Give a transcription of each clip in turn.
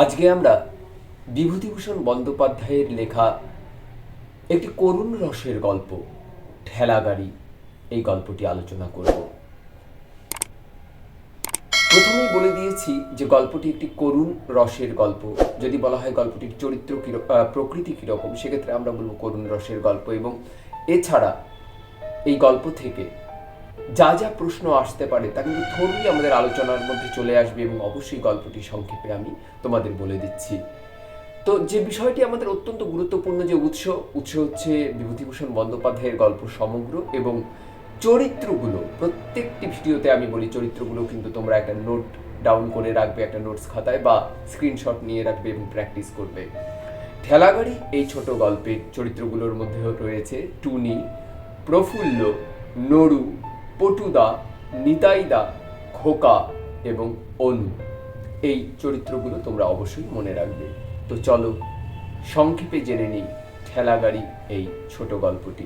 আজকে আমরা বিভূতিভূষণ বন্দ্যোপাধ্যায়ের লেখা একটি করুণ রসের গল্প ঠেলাগাড়ি এই গল্পটি আলোচনা করব। প্রথমেই বলে দিয়েছি যে গল্পটি একটি করুণ রসের গল্প। যদি বলা হয় গল্পটির চরিত্র প্রকৃতি কীরকম, সেক্ষেত্রে আমরা বলবো করুণ রসের গল্প। এবং এছাড়া এই গল্প থেকে যা যা প্রশ্ন আসতে পারে তা কিন্তু থোড়ই আমাদের আলোচনার মধ্যে চলে আসবে, এবং অবশ্যই গল্পটি সংক্ষেপে আমি তোমাদের বলে দিচ্ছি। তো যে বিষয়টি আমাদের অত্যন্ত গুরুত্বপূর্ণ, যে উৎস হচ্ছে বিভূতিভূষণ বন্দ্যোপাধ্যায়ের গল্প সমগ্র, এবং চরিত্রগুলো প্রত্যেকটি ভিডিওতে আমি বলি চরিত্রগুলো কিন্তু তোমরা একটা নোট ডাউন করে রাখবে, একটা নোটস খাতায় বা স্ক্রিনশট নিয়ে রাখবে এবং প্র্যাকটিস করবে। ঠেলাগাড়ি এই ছোট গল্পের চরিত্রগুলোর মধ্যে রয়েছে টুনি, প্রফুল্ল, নড়ু, পটুদা, নিতাইদা, খোকা এবং অনু। এই চরিত্রগুলো তোমরা অবশ্যই মনে রাখবে। তো চলো সংক্ষেপে জেনে নিই ঠেলাগাড়ি এই ছোট গল্পটি।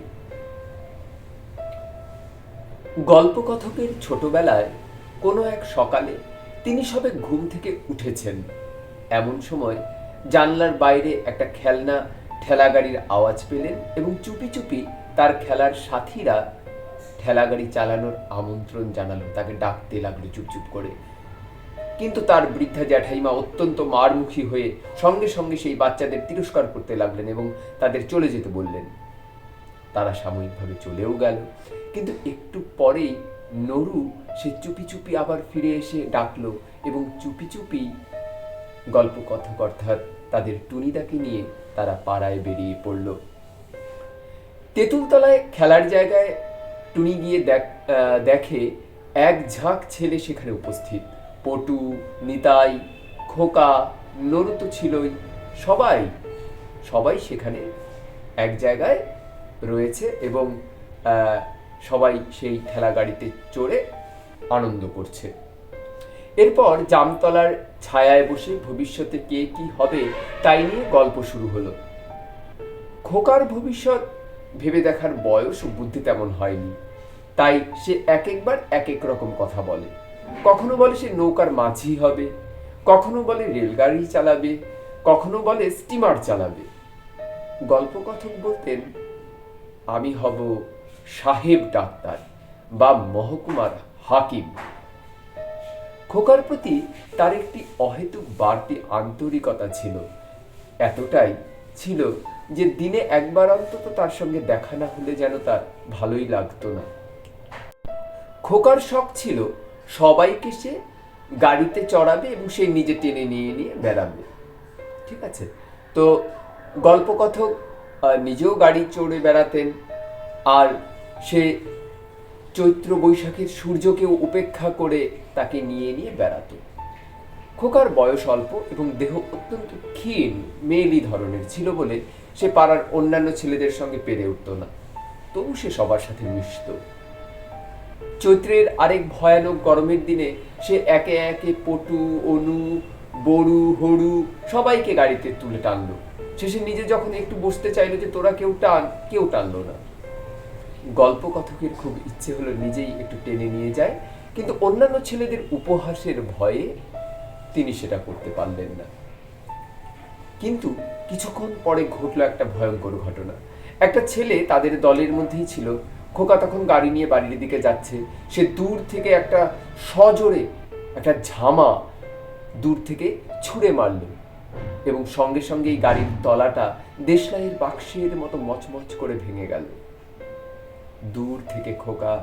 গল্পকথকের ছোটবেলায় কোনো এক সকালে তিনি সবে ঘুম থেকে উঠেছেন। এমন সময় জানলার বাইরে একটা খেলনা ঠেলাগাড়ির আওয়াজ পেলেন এবং চুপি চুপি তার খেলার সাথীরা ঠেলাগাড়ি চালানোর আমন্ত্রণ জানালো, তাকে ডাকতে লাগলো চুপচুপ করে। কিন্তু তার বৃদ্ধা জ্যাঠাইমা অত্যন্ত মারমুখী হয়ে সঙ্গে সঙ্গে সেই বাচ্চাদের তিরস্কার করতে লাগলেন এবং তাদের চলে যেতে বললেন। তারা সাময়িকভাবে চলেও গেল, কিন্তু একটু পরেই নড়ু সে চুপি চুপি আবার ফিরে এসে ডাকলো এবং চুপি চুপি গল্পকথক অর্থাৎ তাদের টুনিদাকে নিয়ে তারা পাড়ায় বেরিয়ে পড়ল। তেঁতুলতলায় খেলার জায়গায় টুনি গিয়ে দেখে এক ঝাঁক ছেলে সেখানে উপস্থিত। পটু, নিতাই, খোকা, নড়ু তো ছিলই, সবাই সেখানে এক জায়গায় রয়েছে এবং সবাই সেই ঠেলাগাড়িতে চড়ে আনন্দ করছে। এরপর জামতলার ছায়ায় বসে ভবিষ্যতে কে কি হবে তাই নিয়ে গল্প শুরু হলো। খোকার ভবিষ্যৎ ভেবে দেখার বয়স ও বুদ্ধি তেমন হয়নি, তাই সে এক একবার এক এক রকম কথা বলে। কখনো বলে সে নৌকার মাঝি হবে, কখনো বলে রেলগাড়ি চালাবে, কখনো বলে স্টিমার চালাবে। গল্পকথক বলতেন, আমি হব সাহেব ডাক্তার বা মহকুমার হাকিম। খোকার প্রতি তার একটি অহেতুক বাড়তি আন্তরিকতা ছিল, এতটাই ছিল যে দিনে একবার অন্তত তার সঙ্গে দেখা না হলে যেন তার ভালোই লাগতো না। খোকার শখ ছিল সবাইকে সে গাড়িতে চড়াবে এবং সে নিজে টেনে নিয়ে নিয়ে বেড়াবে। ঠিক আছে, তো গল্পকথক নিজেও গাড়ি চড়ে বেড়াতেন, আর সে চৈত্র বৈশাখের সূর্যকেও উপেক্ষা করে তাকে নিয়ে নিয়ে বেড়াতো। খোকার বয়স অল্প এবং দেহ অত্যন্ত ক্ষীণ মেয়েলি ধরনের ছিল বলে সে পাড়ার অন্যান্য ছেলেদের সঙ্গে পেরে উঠত না, তবু সে সবার সাথে মিশত। চৈত্রের আরেক ভয়ানক গরমের দিনে সে একে একে পটু, অনু, বড়ু, হড়ু সবাইকে গাড়িতে তুলে টানলো। শেষে নিজে যখন একটু বসতে চাইলো যে তোরা কেউ টানলো না। গল্পকথকের খুব ইচ্ছে হলো নিজেই একটু টেনে নিয়ে যায়, কিন্তু অন্যান্য ছেলেদের উপহাসের ভয়ে তিনি সেটা করতে পারলেন না। কিন্তু কিছুক্ষণ পরে ঘটলো একটা ভয়ঙ্কর ঘটনা। একটা ছেলে তাদের দলের মধ্যেই ছিল। খোকা তখন গাড়ি নিয়ে বাড়ির দিকে যাচ্ছে। সে দূর থেকে একটা সজোরে একটা ঝামা দূর থেকে ছুঁড়ে মারল এবং সঙ্গে সঙ্গে এই গাড়ির তলাটা দেশলাইয়ের বাক্সের মতো মচমচ করে ভেঙে গেল। দূর থেকে খোকা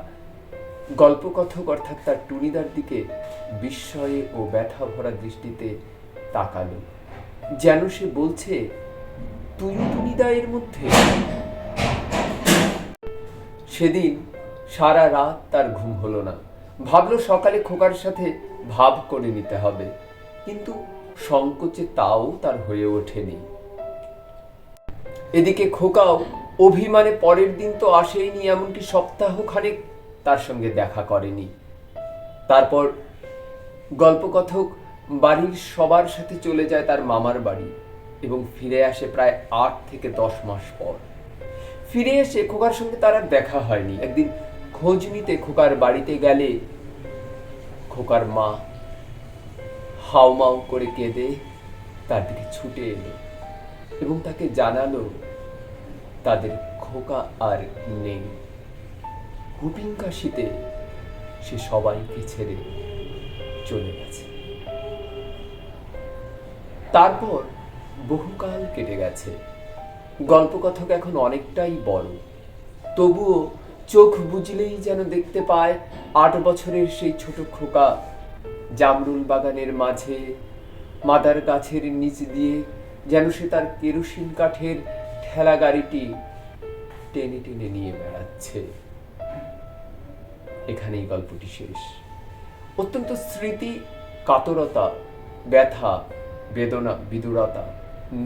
গল্পকথক অর্থাৎ তার টুনিদার দিকে বিস্ময়ে ও ব্যথা ভরা দৃষ্টিতে তাকালো, যেন সে বলছে, তুই টুনিদা এর মধ্যে? সেদিন সারা রাত তার ঘুম হলো না। ভাবলো সকালে খোকার সাথে ভাব করে নিতে হবে, কিন্তু সংকোচে তাও তার হয়ে ওঠেনি। এদিকে খোকাও অভিমানে পরের দিন তো আসেইনি, এমনকি সপ্তাহখানেক তার সঙ্গে দেখা করেনি। তারপর গল্পকথক বাড়ির সবার সাথে চলে যায় তার মামার বাড়ি এবং ফিরে আসে প্রায় 8 থেকে 10 মাস পর। ফিরে এসে খোকার সঙ্গে তার আর দেখা হয়নি। একদিন খোঁজ নিতে খোকার বাড়িতে গেলে খোকার মা হাউমাউ করে কেঁদে তার দিকে ছুটে এলো এবং তাকে জানালো তাদের খোকা আর নেই। হুপিং কাশিতে সে সবাইকে ছেড়ে চলে গেছে। তারপর বহুকাল কেটে গেছে। গল্পকথক এখন অনেকটাই বড়, তবুও চোখ বুঝলেই যেন দেখতে পায় 8 বছরের সেই ছোট খোকা জামরুল বাগানের মাঝে মাদার গাছের নিচ দিয়ে যেন সে তার কেরোসিন কাঠের ঠেলা গাড়িটি টেনে টেনে নিয়ে বেড়াচ্ছে। এখানেই গল্পটি শেষ। অত্যন্ত স্মৃতি কাতরতা, ব্যথা, বেদনা, বিদুরতা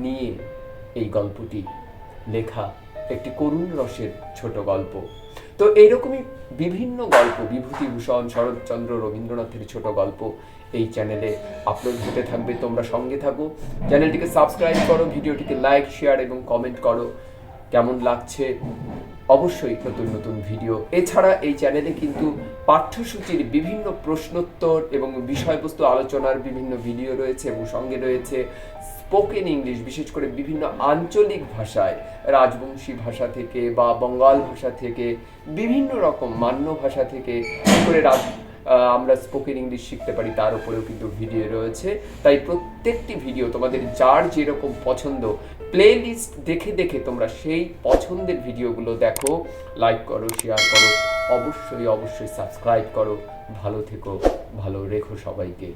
নিয়ে এই গল্পটি লেখা একটি করুণ রসের ছোট গল্প। তো এইরকমই বিভিন্ন গল্প, বিভূতিভূষণ, শরৎচন্দ্র, রবীন্দ্রনাথের ছোট গল্প এই চ্যানেলে আপলোড হতে থাকবে। তোমরা সঙ্গে থাকো, চ্যানেলটিকে সাবস্ক্রাইব করো, ভিডিওটিকে লাইক, শেয়ার এবং কমেন্ট করো। কেমন লাগছে অবশ্যই নতুন নতুন ভিডিও। এছাড়া এই চ্যানেলে কিন্তু পাঠ্যসূচির বিভিন্ন প্রশ্নোত্তর এবং বিষয়বস্তু আলোচনার বিভিন্ন ভিডিও রয়েছে এবং সঙ্গে রয়েছে স্পোকেন ইংলিশ, বিশেষ করে বিভিন্ন আঞ্চলিক ভাষায়, রাজবংশী ভাষা থেকে বা বঙ্গাল ভাষা থেকে, বিভিন্ন রকম মান্য ভাষা থেকে কী করে আমরা স্পোকেন ইংলিশ শিখতে পারি তার উপরেও কিন্তু ভিডিও রয়েছে। তাই প্রত্যেকটি ভিডিও তোমাদের যার যেরকম পছন্দ, প্লে লিস্ট দেখে দেখে তোমরা সেই পছন্দের ভিডিওগুলো দেখো, লাইক করো, শেয়ার করো, অবশ্যই অবশ্যই সাবস্ক্রাইব করো। ভালো থেকো, ভালো রেখো সবাইকে।